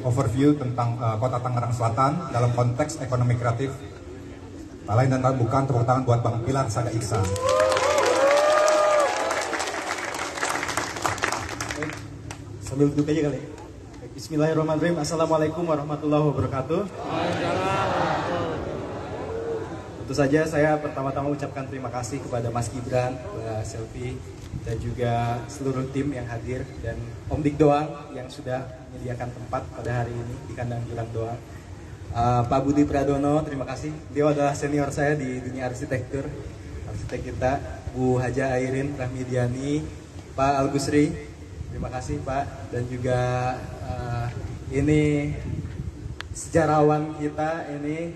overview tentang Kota Tangerang Selatan dalam konteks ekonomi kreatif. Tak lain dan tak bukan, tepuk tangan buat Bang Pilar Saga Iksan. Sambil duduk aja kali. Bismillahirrahmanirrahim. Assalamualaikum warahmatullahi wabarakatuh. Tentu saja saya pertama-tama ucapkan terima kasih kepada Mas Gibran, Mbak Selvi, dan juga seluruh tim yang hadir, dan Om Dik Doang yang sudah menyediakan tempat pada hari ini di kandang Jurang Doang. Pak Budi Pradono, terima kasih. Beliau adalah senior saya di dunia arsitek kita. Bu Haja Airin Rahmidiani, Pak Algusri, terima kasih Pak. Dan juga ini sejarawan kita ini,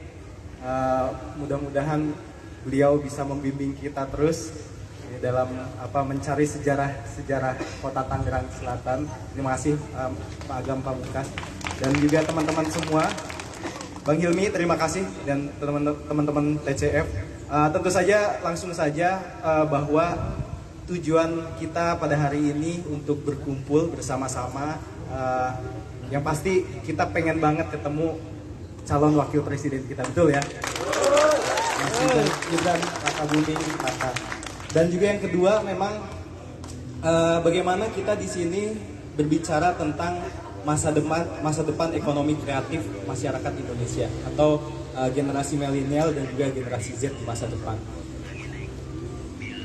mudah-mudahan beliau bisa membimbing kita terus dalam mencari sejarah Kota Tangerang Selatan. Terima kasih Pak Agam Pamungkas dan juga teman-teman semua. Bang Hilmi, terima kasih, dan teman-teman TCF. Tentu saja langsung saja bahwa tujuan kita pada hari ini untuk berkumpul bersama-sama. Yang pasti kita pengen banget ketemu calon wakil presiden kita, betul ya? Mas Gibran, Kakak Budi, Kakak. Dan juga yang kedua memang bagaimana kita di sini berbicara tentang masa depan ekonomi kreatif masyarakat Indonesia atau generasi milenial dan juga generasi Z di masa depan.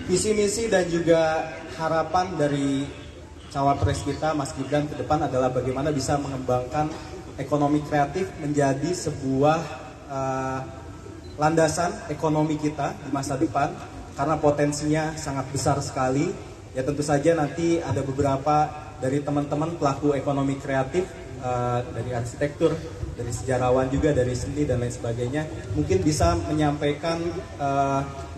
Visi misi dan juga harapan dari cawapres kita Mas Gibran ke depan adalah bagaimana bisa mengembangkan ekonomi kreatif menjadi sebuah landasan ekonomi kita di masa depan, karena potensinya sangat besar sekali. Ya tentu saja nanti ada beberapa dari teman-teman pelaku ekonomi kreatif, dari arsitektur, dari sejarawan juga, dari seni dan lain sebagainya, mungkin bisa menyampaikan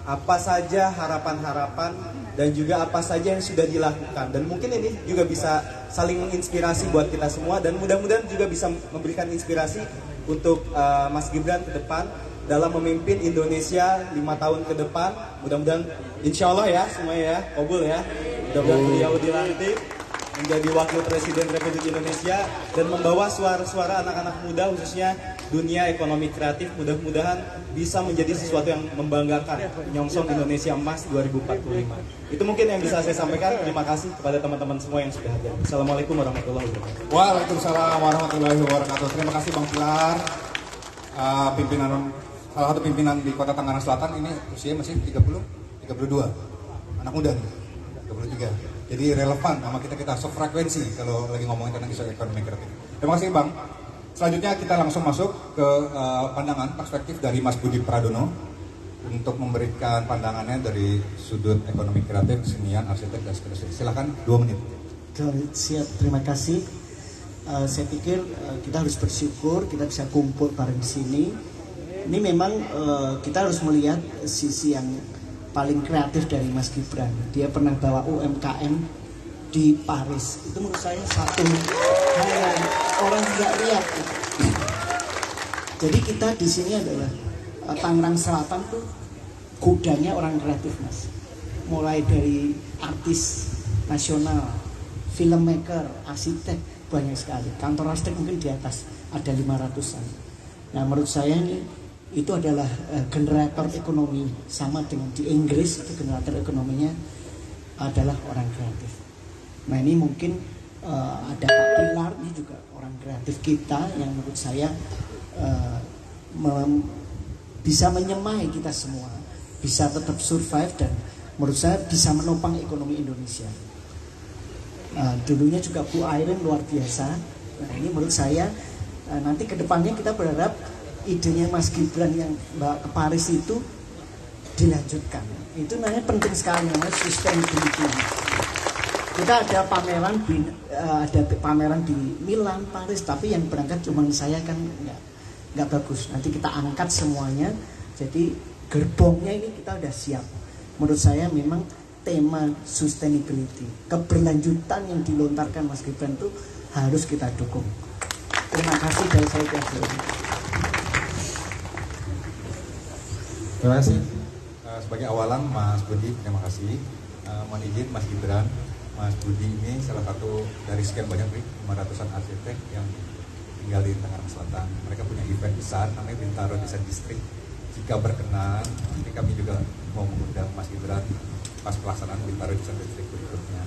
apa saja harapan-harapan dan juga apa saja yang sudah dilakukan, dan mungkin ini juga bisa saling menginspirasi buat kita semua, dan mudah-mudahan juga bisa memberikan inspirasi untuk Mas Gibran ke depan dalam memimpin Indonesia 5 tahun ke depan. Mudah-mudahan insya Allah ya semuanya ya, kabul ya, mudah-mudahan beliau dilantik menjadi wakil presiden Republik Indonesia dan membawa suara-suara anak-anak muda, khususnya dunia ekonomi kreatif. Mudah-mudahan bisa menjadi sesuatu yang membanggakan, menyongsong Indonesia Emas 2045. Itu mungkin yang bisa saya sampaikan. Terima kasih kepada teman-teman semua yang sudah hadir. Assalamualaikum warahmatullahi wabarakatuh. Waalaikumsalam warahmatullahi wabarakatuh. Terima kasih Bang Pilar, salah satu pimpinan di Kota Tangerang Selatan. Ini usia masih 32, anak muda nih, 33. Jadi relevan sama kita sefrekuensi kalau lagi ngomongin tentang isu ekonomi kreatif. Terima kasih Bang. Selanjutnya kita langsung masuk ke pandangan perspektif dari Mas Budi Pradono untuk memberikan pandangannya dari sudut ekonomi kreatif, kesenian, arsitek, dan seterusnya. Silakan 2 menit. Siap, terima kasih. Saya pikir kita harus bersyukur kita bisa kumpul bareng di sini. Ini memang kita harus melihat sisi yang paling kreatif dari Mas Gibran. Dia pernah bawa UMKM di Paris. Itu menurut saya satu hal yang orang tidak lihat. Jadi kita di sini adalah Tangerang Selatan tuh gudangnya orang kreatif, Mas. Mulai dari artis nasional, filmmaker, arsitek, banyak sekali. Kantor arsitek mungkin di atas ada 500-an. Nah, menurut saya ini itu adalah generator ekonomi, sama dengan di Inggris itu generator ekonominya adalah orang kreatif. Nah ini mungkin ada Pak Pilar, ini juga orang kreatif kita yang menurut saya bisa menyemai kita semua, bisa tetap survive, dan menurut saya bisa menopang ekonomi Indonesia. Dulunya juga Bu Airin luar biasa. Nah ini menurut saya nanti kedepannya kita berharap idenya Mas Gibran yang bawa ke Paris itu dilanjutkan. Itu namanya penting sekali, namanya sustainability. Kita ada pameran di Milan, Paris, tapi yang berangkat cuma saya kan nggak bagus. Nanti kita angkat semuanya, jadi gerbongnya ini kita udah siap. Menurut saya memang tema sustainability, keberlanjutan yang dilontarkan Mas Gibran itu harus kita dukung. Terima kasih dari saya. Terima kasih. Sebagai awalan Mas Budi, terima kasih. Mohon izin Mas Gibran, Mas Budi ini salah satu dari sekian banyak 500-an arsitek yang tinggal di Tangerang Selatan. Mereka punya event besar namanya Bintaro Design District. Jika berkenan, nanti kami juga mau mengundang Mas Gibran pas pelaksanaan Bintaro Design District berikutnya.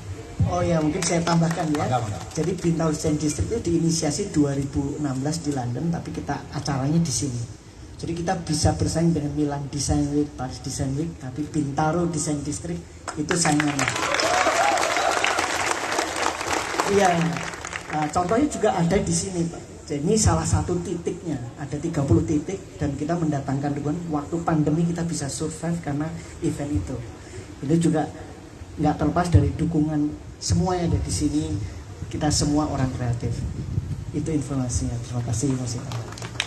Oh ya, mungkin saya tambahkan ya. Mangga. Jadi Bintaro Design District itu diinisiasi 2016 di London, tapi kita acaranya di sini. Jadi kita bisa bersaing dengan Milan Design Week, Paris Design Week, tapi Bintaro Design District itu saingannya. Iya, nah, contohnya juga ada di sini, Pak. Jadi ini salah satu titiknya, ada 30 titik dan kita mendatangkan dukungan. Waktu pandemi kita bisa survive karena event itu. Itu juga nggak terlepas dari dukungan semua yang ada di sini. Kita semua orang kreatif. Itu informasinya. Terima kasih Mas Ita.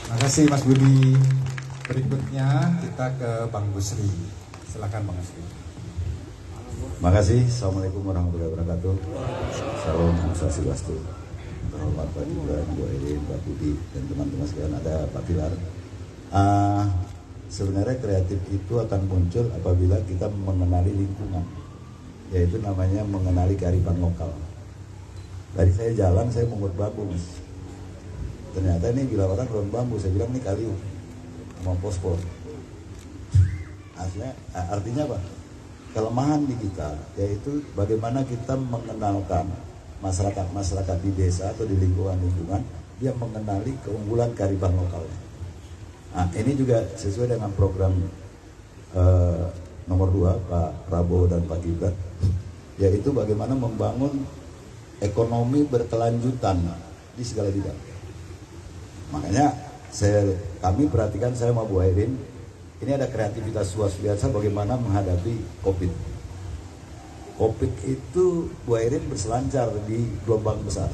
Terima kasih Mas Budi. Berikutnya kita ke Bang Busri. Silakan Bang Busri. Makasih. Assalamualaikum warahmatullahi wabarakatuh. Salam Om Swastiastu. Terhormat Pak Gibran, Bu Erin, Pak Budi, dan teman-teman sekalian, ada Pak Pilar. Sebenarnya kreatif itu akan muncul apabila kita mengenali lingkungan, yaitu namanya mengenali kearifan lokal. Tadi saya jalan, saya mengut bambu, Mas. Ternyata ini bila orang daun bambu, saya bilang ini kalium sama fosfor. Artinya apa? Kelemahan di kita yaitu bagaimana kita mengenalkan masyarakat di desa atau di lingkungan dia mengenali keunggulan kearifan lokalnya. Nah, ini juga sesuai dengan program nomor 2 Pak Prabowo dan Pak Gibran, yaitu bagaimana membangun ekonomi berkelanjutan di segala bidang. Makanya kami perhatikan, saya sama Bu Airin, ini ada kreativitas luar biasa bagaimana menghadapi COVID. COVID itu Bu Airin berselancar di gelombang besar.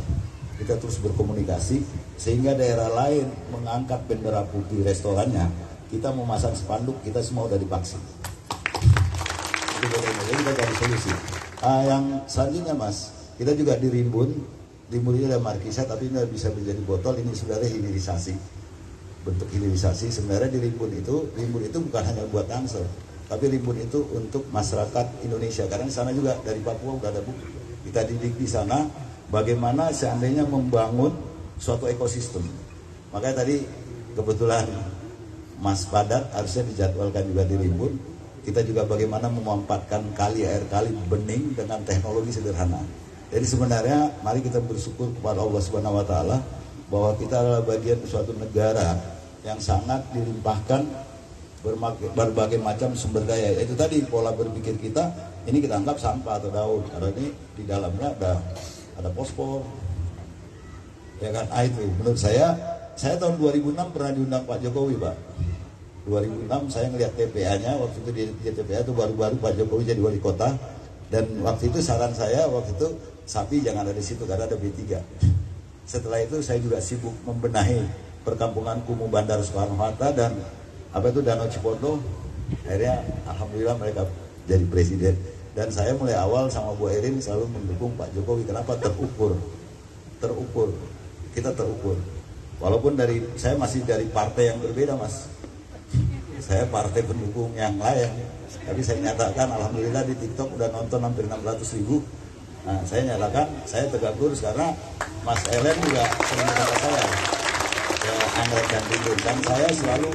Kita terus berkomunikasi sehingga daerah lain mengangkat bendera putih restorannya. Kita memasang spanduk, kita semua udah divaksin. Jadi kita cari solusi. Yang selanjutnya Mas, kita juga di Rimbun ini ada markisa tapi ini bisa menjadi botol. Ini sebenarnya hilirisasi, bentuk hilirisasi. Sebenarnya di Rimbun itu bukan hanya buat Tangsel, tapi Rimbun itu untuk masyarakat Indonesia, karena di sana juga dari Papua udah ada buku. Kita didik di sana bagaimana seandainya membangun suatu ekosistem. Makanya tadi kebetulan Mas Padat harusnya dijadwalkan juga di Rimbun. Kita juga bagaimana memanfaatkan air kali bening dengan teknologi sederhana. Jadi sebenarnya mari kita bersyukur kepada Allah Subhanahu wa taala bahwa kita adalah bagian suatu negara yang sangat dilimpahkan berbagai macam sumber daya. Itu tadi pola berpikir kita, ini kita anggap sampah atau daun, karena ini di dalamnya ada fosfor. Ya kan, itu menurut saya tahun 2006 pernah diundang Pak Jokowi, Pak. 2006 saya ngelihat TPA-nya, waktu itu di TPA itu baru-baru Pak Jokowi jadi wali kota, dan waktu itu saran saya sapi jangan ada di situ karena ada B3. Setelah itu saya juga sibuk membenahi perkampungan kumuh Bandar Soekarno-Hatta dan Danau Cipondo. Akhirnya alhamdulillah mereka jadi presiden, dan saya mulai awal sama Bu Erin selalu mendukung Pak Jokowi. Kenapa? Terukur kita terukur. Walaupun saya masih dari partai yang berbeda, Mas. Saya partai pendukung yang lain, tapi saya nyatakan alhamdulillah di TikTok udah nonton hampir 600.000. Nah, saya nyatakan saya tegak lurus karena Mas Ellen juga sering kata saya Anggrek dan Timbul, dan saya selalu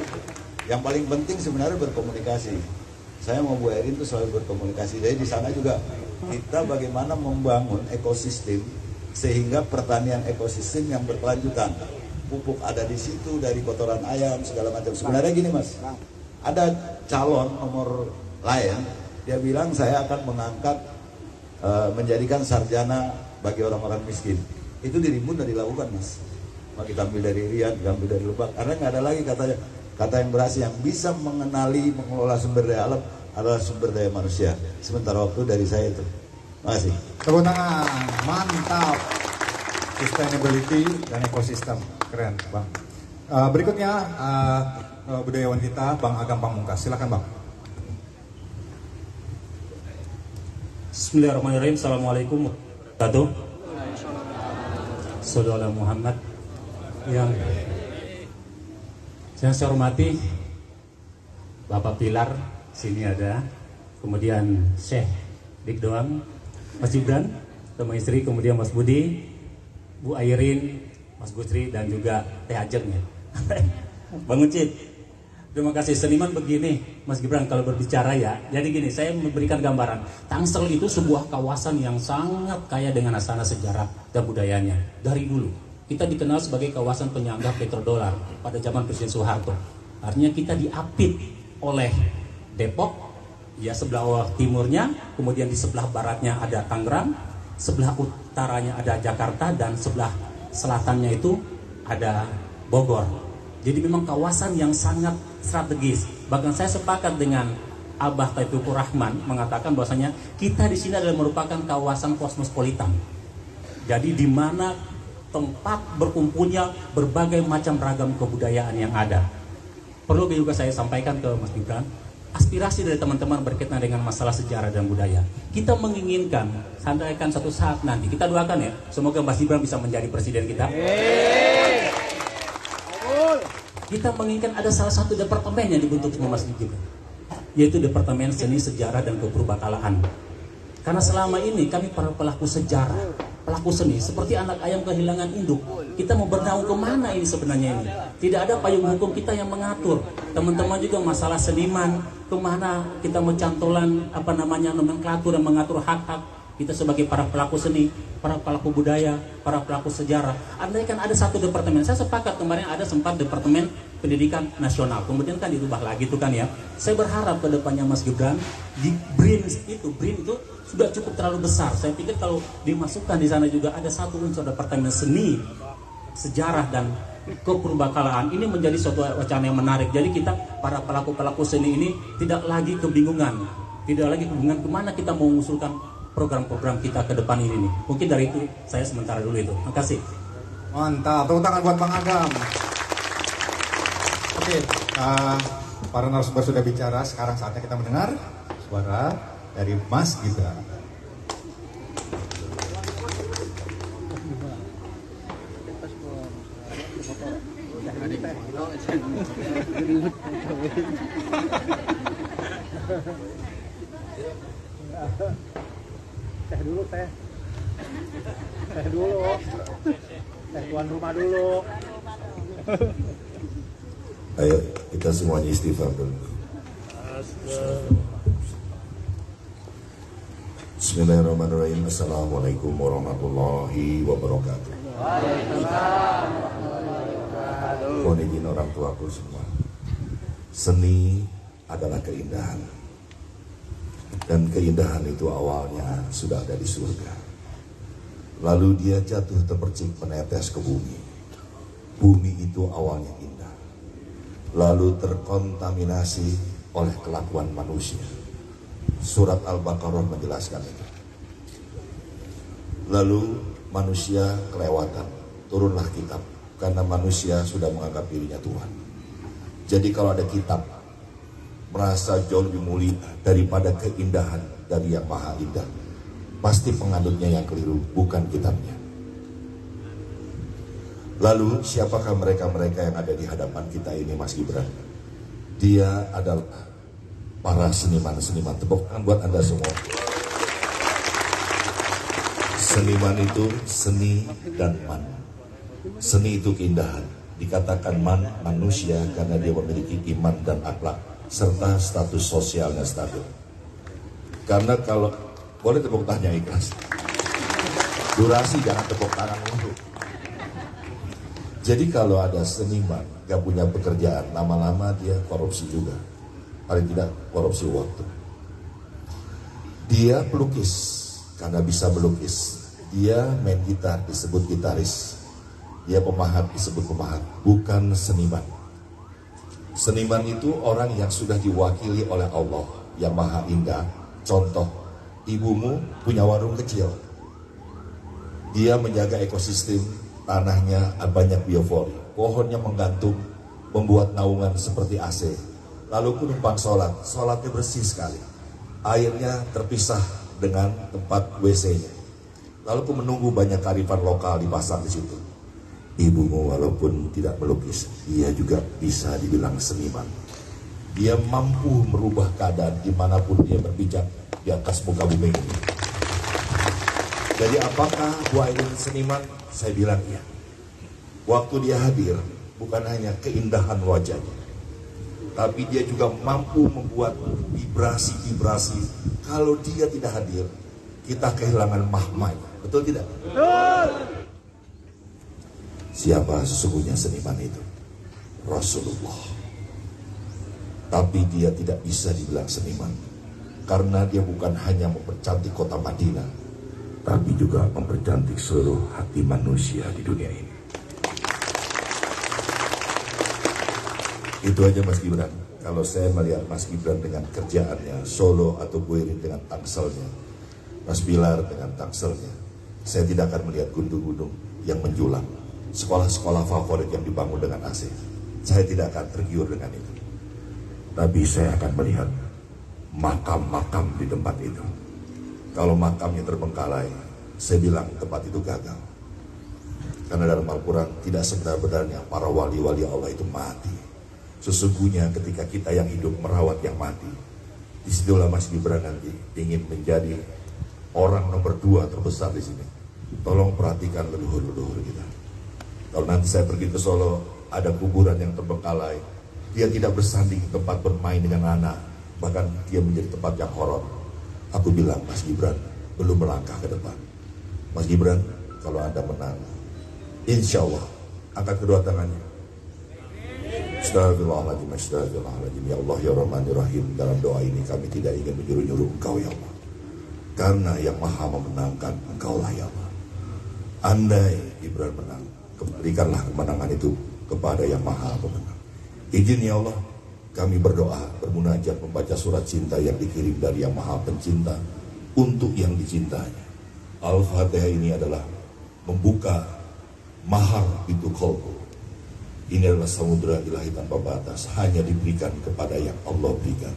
yang paling penting sebenarnya berkomunikasi. Saya mau Bu Erin itu selalu berkomunikasi. Jadi di sana juga kita bagaimana membangun ekosistem sehingga pertanian ekosistem yang berkelanjutan. Pupuk ada di situ dari kotoran ayam segala macam. Sebenarnya gini Mas, ada calon nomor lain dia bilang saya akan mengangkat menjadikan sarjana bagi orang-orang miskin. Itu di Rimbun udah dilakukan Mas. Kita ambil dari Rian, ambil dari Lebak, karena nggak ada lagi kata yang berhasil yang bisa mengelola sumber daya alam adalah sumber daya manusia. Sementara waktu dari saya itu. Terima kasih. Tepuk tangan, mantap. Sustainability dan ekosistem, keren Bang. Berikutnya budayawan kita Bang Agam Pamungkas, silakan Bang. Bismillahirrahmanirrahim. Assalamualaikum warahmatullahi wabarakatuh. Saudara Muhammad yang saya hormati Bapak Pilar, sini ada, kemudian Syekh Dik Doang, Mas Gibran, sama istri, kemudian Mas Budi, Bu Airin, Mas Gusri dan juga Teh Ajeng ya. Bang Ucit, terima kasih. Seniman begini, Mas Gibran, kalau berbicara ya. Jadi gini, saya memberikan gambaran. Tangsel itu sebuah kawasan yang sangat kaya dengan asana sejarah dan budayanya. Dari dulu, kita dikenal sebagai kawasan penyangga petrodolar pada zaman Presiden Soeharto. Artinya kita diapit oleh Depok, ya sebelah timurnya, kemudian di sebelah baratnya ada Tangerang, sebelah utaranya ada Jakarta, dan sebelah selatannya itu ada Bogor. Jadi memang kawasan yang sangat strategis. Bahkan saya sepakat dengan Abah Taufikur Rahman mengatakan bahwasanya kita di sini adalah merupakan kawasan kosmopolitan. Jadi di mana tempat berkumpulnya berbagai macam ragam kebudayaan yang ada. Perlu juga saya sampaikan ke Mas Gibran, aspirasi dari teman-teman berkaitan dengan masalah sejarah dan budaya. Kita menginginkan, sampaikan satu saat nanti, kita doakan ya, semoga Mas Gibran bisa menjadi presiden kita. Kita menginginkan ada salah satu departemen yang dibentuk sama Mas Gibran, yaitu Departemen Seni, Sejarah, dan Kepurbakalaan. Karena selama ini kami para pelaku sejarah, pelaku seni, seperti anak ayam kehilangan induk. Kita mau bernaung kemana ini sebenarnya ini? Tidak ada payung hukum kita yang mengatur. Teman-teman juga masalah seniman, kemana kita mencantolan nomenklatur yang mengatur hak-hak kita sebagai para pelaku seni, para pelaku budaya, para pelaku sejarah. Andaikan ada satu departemen, saya sepakat kemarin ada sempat Departemen Pendidikan Nasional, kemudian kan dirubah lagi itu kan ya. Saya berharap ke depannya Mas Gibran di BRIN itu sudah cukup terlalu besar. Saya pikir kalau dimasukkan di sana juga ada satu unsur Departemen Seni, Sejarah, dan Kepurbakalaan, ini menjadi suatu wacana yang menarik. Jadi kita para pelaku seni ini tidak lagi kebingungan kemana kita mau mengusulkan program-program kita ke depan ini nih. Mungkin dari itu saya sementara dulu itu. Terima kasih. Mantap, tepuk tangan buat Bang Agam. Oke, para narasumber sudah bicara, sekarang saatnya kita mendengar suara dari Mas Gibran. Teh dulu. Teh tuan rumah dulu. Ayo kita semuanya istighfar dulu. Bismillahirrahmanirrahim. Assalamualaikum warahmatullahi wabarakatuh. Mohon izin orang tuaku semua. Seni adalah keindahan. Dan keindahan itu awalnya sudah ada di surga. Lalu dia jatuh terpercik menetes ke bumi. Bumi itu awalnya indah. Lalu terkontaminasi oleh kelakuan manusia. Surat Al-Baqarah menjelaskan itu. Lalu manusia kelewatan. Turunlah kitab. Karena manusia sudah menganggap dirinya Tuhan. Jadi kalau ada kitab, merasa jauh lebih mulia daripada keindahan dari yang maha indah, pasti penganutnya yang keliru, bukan kitabnya. Lalu siapakah mereka-mereka yang ada di hadapan kita ini, Mas Gibran? Dia adalah para seniman-seniman. Tepuk tangan buat Anda semua. Seniman itu seni dan man. Seni itu keindahan. Dikatakan man, manusia, karena dia memiliki iman dan akhlak serta status sosialnya stabil. Karena kalau boleh tepuk tangan ikhlas, durasi jangan tepuk tangan untuk. Jadi kalau ada seniman gak punya pekerjaan, lama-lama dia korupsi juga, paling tidak korupsi waktu. Dia pelukis karena bisa melukis. Dia main gitar disebut gitaris. Dia pemahat disebut pemahat, bukan seniman. Seniman itu orang yang sudah diwakili oleh Allah yang maha indah. Contoh, ibumu punya warung kecil. Dia menjaga ekosistem, tanahnya banyak biofori. Pohonnya menggantung, membuat naungan seperti AC. Lalu pun numpang sholatnya bersih sekali. Airnya terpisah dengan tempat WC-nya. Lalu pun menunggu banyak kearifan lokal dipasang di situ. Ibumu walaupun tidak melukis, dia juga bisa dibilang seniman. Dia mampu merubah keadaan dimanapun dia berpijak di atas muka bumi ini. Jadi apakah Bu Ainun seniman? Saya bilang iya. Waktu dia hadir, bukan hanya keindahan wajahnya, tapi dia juga mampu membuat vibrasi-vibrasi. Kalau dia tidak hadir, kita kehilangan mahmanya. Betul tidak? Betul. Siapa sesungguhnya seniman itu? Rasulullah. Tapi dia tidak bisa dibilang seniman, karena dia bukan hanya mempercantik kota Madinah, tapi juga mempercantik seluruh hati manusia di dunia ini. Itu aja Mas Gibran. Kalau saya melihat Mas Gibran dengan kerjaannya, solo atau Boyrin dengan tangselnya, Mas Bilar dengan tangselnya, saya tidak akan melihat gunung-gunung yang menjulang, sekolah-sekolah favorit yang dibangun dengan AC. Saya tidak akan tergiur dengan itu. Tapi saya akan melihat makam-makam di tempat itu. Kalau makamnya terbengkalai, saya bilang tempat itu gagal. Karena dalam Al-Quran tidak sebenar-benarnya para wali-wali Allah itu mati. Sesungguhnya ketika kita yang hidup merawat yang mati, disitulah Mas Gibran nanti ingin menjadi orang nomor 2 terbesar di sini. Tolong perhatikan leluhur-leluhur kita. Kalau nanti saya pergi ke Solo, ada kuburan yang terbengkalai, dia tidak bersanding tempat bermain dengan anak, bahkan dia menjadi tempat yang horor. Aku bilang, Mas Gibran belum melangkah ke depan. Mas Gibran, kalau Anda menang, insya Allah angkat kedua tangannya. Astagfirullahaladzim, astagfirullahaladzim. Ya Allah, ya Rahman, ya Rahim. Dalam doa ini kami tidak ingin menyuruh-nyuruh Engkau ya Allah, karena yang maha memenangkan Engkaulah ya Allah. Andai Gibran menang, berikanlah kemenangan itu kepada yang maha pemenang. Izin ya Allah, kami berdoa, bermunajat, membaca surat cinta yang dikirim dari yang maha pencinta untuk yang dicintanya. Al-Fatihah ini adalah membuka mahar pintu qalbu. Ini adalah samudera ilahi tanpa batas, hanya diberikan kepada yang Allah berikan.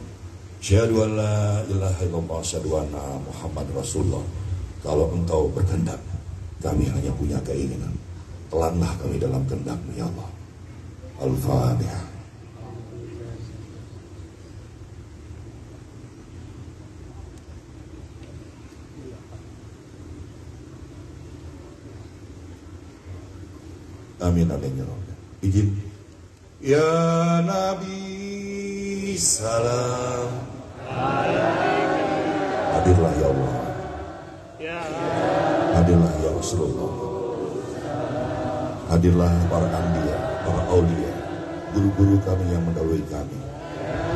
Syahadu an la ilaha illallah, syahadu anna Muhammad Rasulullah. Kalau engkau berkehendak, kami hanya punya keinginan. Telanlah kami dalam kehendak-Mu ya Allah. Al-Fatihah. Amin amin ya Rabbi. Izin. Ya Nabi salam. Hadirlah ya Allah. Hadirlah ya Rasulullah. Hadirlah para anbiya, para aulia, guru-guru kami yang mendahului kami,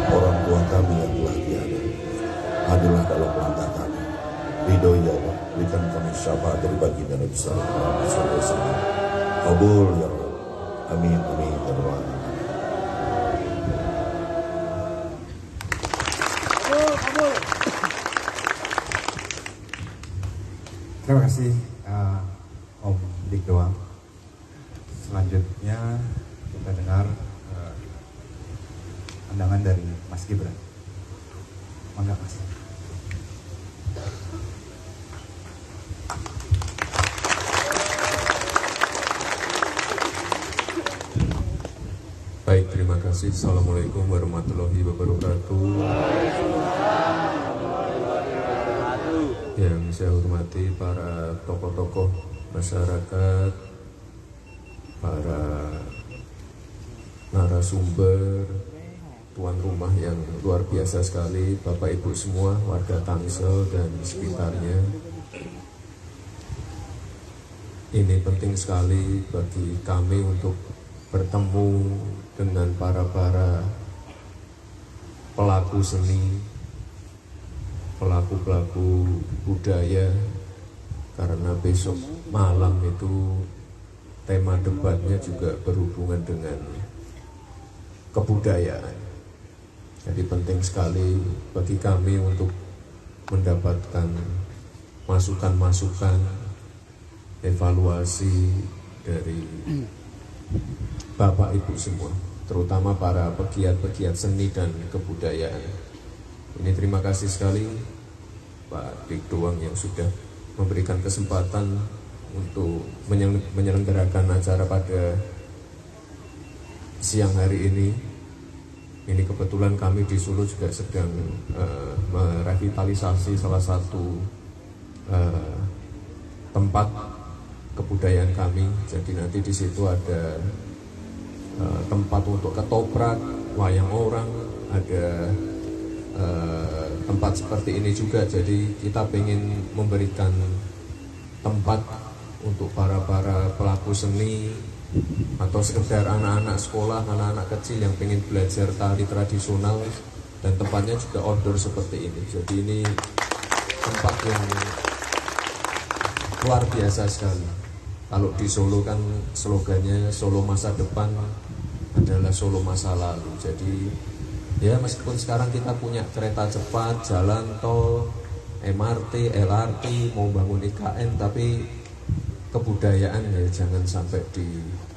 orang tua kami yang telah tiada. Hadirlah dalam langkah kami. Ridho ya Allah, berikan kami syafaat dari baginda Nabi sallallahu alaihi wasallam. Kabul ya Allah. Amin amin ya Rabbal alamin. Terima kasih Om Dik Doang. Selanjutnya kita dengar pandangan dari Mas Gibran. Mangga Mas. Baik, terima kasih. Assalamualaikum warahmatullahi wabarakatuh. Yang saya hormati para tokoh-tokoh masyarakat, para narasumber, tuan rumah yang luar biasa sekali, Bapak Ibu semua, warga Tangsel dan sekitarnya. Ini penting sekali bagi kami untuk bertemu dengan para pelaku seni, pelaku budaya, karena besok malam itu tema debatnya juga berhubungan dengan kebudayaan. Jadi penting sekali bagi kami untuk mendapatkan masukan-masukan, evaluasi dari Bapak Ibu semua, terutama para pegiat-pegiat seni dan kebudayaan. Ini terima kasih sekali Pak Dik Doang yang sudah memberikan kesempatan untuk menyelenggarakan acara pada siang hari ini. Ini kebetulan kami di Solo juga sedang merevitalisasi salah satu tempat kebudayaan kami. Jadi nanti di situ ada tempat untuk ketoprak, wayang orang, ada tempat seperti ini juga. Jadi kita ingin memberikan tempat untuk para pelaku seni atau sekedar anak-anak sekolah, anak-anak kecil yang ingin belajar tari tradisional, dan tempatnya juga outdoor seperti ini. Jadi ini tempat yang luar biasa sekali. Kalau di Solo kan slogannya Solo masa depan adalah Solo masa lalu. Jadi ya meskipun sekarang kita punya kereta cepat, jalan tol, MRT, LRT, mau bangun IKN, tapi kebudayaan ya jangan sampai dilupakan.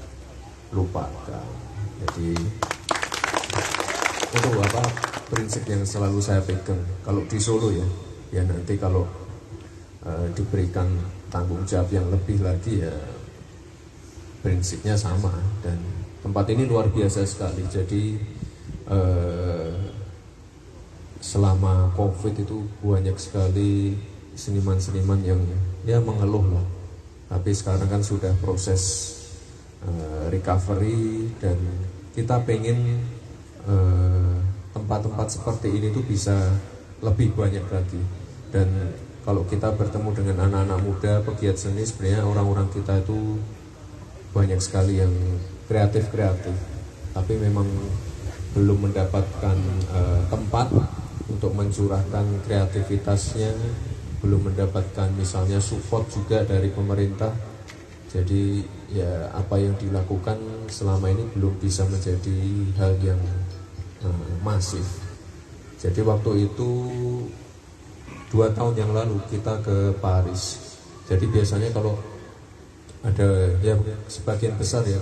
Jadi itu apa prinsip yang selalu saya pegang. Kalau di Solo ya nanti kalau diberikan tanggung jawab yang lebih lagi ya prinsipnya sama. Dan tempat ini luar biasa sekali. Jadi selama COVID itu banyak sekali seniman-seniman yang ya mengeluh lah. Tapi sekarang kan sudah proses recovery, dan kita pengen tempat-tempat seperti ini tuh bisa lebih banyak lagi. Dan kalau kita bertemu dengan anak-anak muda pegiat seni, sebenarnya orang-orang kita itu banyak sekali yang kreatif, tapi memang belum mendapatkan tempat untuk mencurahkan kreativitasnya, belum mendapatkan misalnya support juga dari pemerintah. Jadi ya apa yang dilakukan selama ini belum bisa menjadi hal yang masif. Jadi waktu itu 2 tahun yang lalu kita ke Paris. Jadi biasanya kalau ada ya sebagian besar ya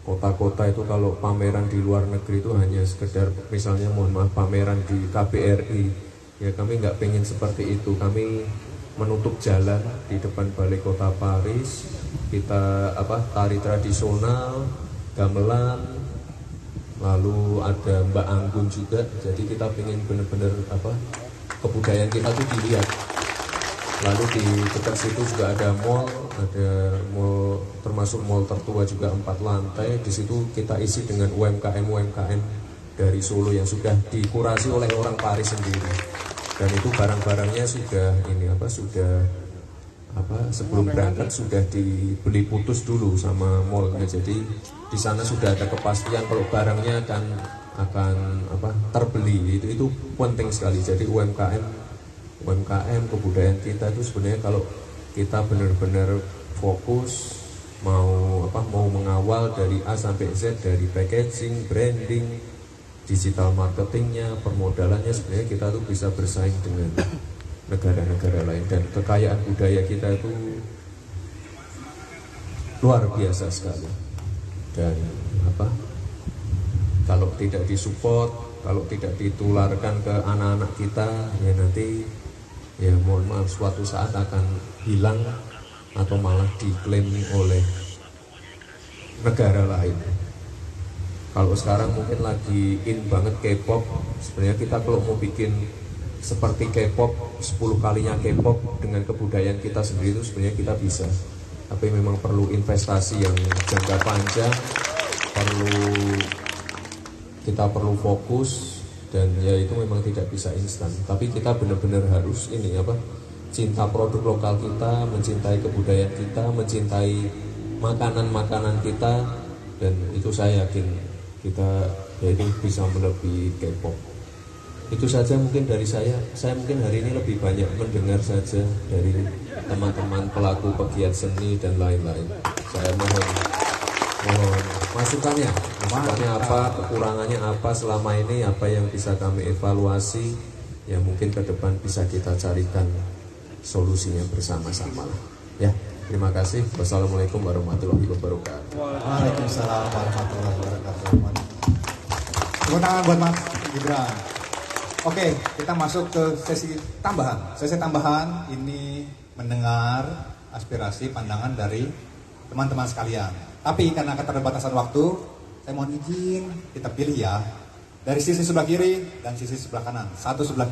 kota-kota itu kalau pameran di luar negeri itu hanya sekedar misalnya pameran di KBRI. Ya kami nggak pengen seperti itu. Kami menutup jalan di depan balai kota Paris. Kita tari tradisional, gamelan, lalu ada Mbak Anggun juga. Jadi kita pengen bener-bener kebudayaan kita tuh dilihat. Lalu di dekat situ juga ada mall termasuk mall tertua juga 4 lantai. Di situ kita isi dengan UMKM dari Solo yang sudah dikurasi oleh orang Paris sendiri. Dan itu barang-barangnya sudah sebelum berangkat sudah dibeli putus dulu sama mallnya. Jadi di sana sudah ada kepastian kalau barangnya akan terbeli. Itu penting sekali. Jadi UMKM kebudayaan kita itu sebenarnya kalau kita benar-benar fokus mau mengawal dari A sampai Z, dari packaging, branding, digital marketingnya, permodalannya, sebenarnya kita tuh bisa bersaing dengan negara-negara lain. Dan kekayaan budaya kita itu luar biasa sekali. Dan kalau tidak disupport, kalau tidak ditularkan ke anak-anak kita, ya nanti ya mohon maaf suatu saat akan hilang atau malah diklaim oleh negara lain. Kalau sekarang mungkin lagi in banget K-pop, sebenarnya kita kalau mau bikin seperti K-pop, 10 kalinya K-pop dengan kebudayaan kita sendiri itu sebenarnya kita bisa. Tapi memang perlu investasi yang jangka panjang, kita perlu fokus, dan ya itu memang tidak bisa instan. Tapi kita benar-benar harus cinta produk lokal kita, mencintai kebudayaan kita, mencintai makanan-makanan kita, dan itu saya yakin kita yaitu bisa melebihi K-pop. Itu saja mungkin dari saya. Saya mungkin hari ini lebih banyak mendengar saja dari teman-teman pelaku pegiat seni dan lain-lain. Saya mohon masukannya apa, kekurangannya apa selama ini, apa yang bisa kami evaluasi, ya mungkin ke depan bisa kita carikan solusinya bersama-sama. Ya, terima kasih. Wassalamualaikum warahmatullahi wabarakatuh. Waalaikumsalam warahmatullahi wabarakatuh. Tepuk tangan buat Mas Gibran. Oke, kita masuk ke sesi tambahan. Sesi tambahan ini mendengar aspirasi, pandangan dari teman-teman sekalian. Tapi karena keterbatasan waktu, saya mohon izin kita pilih ya. Dari sisi sebelah kiri dan sisi sebelah kanan. Satu sebelah kiri.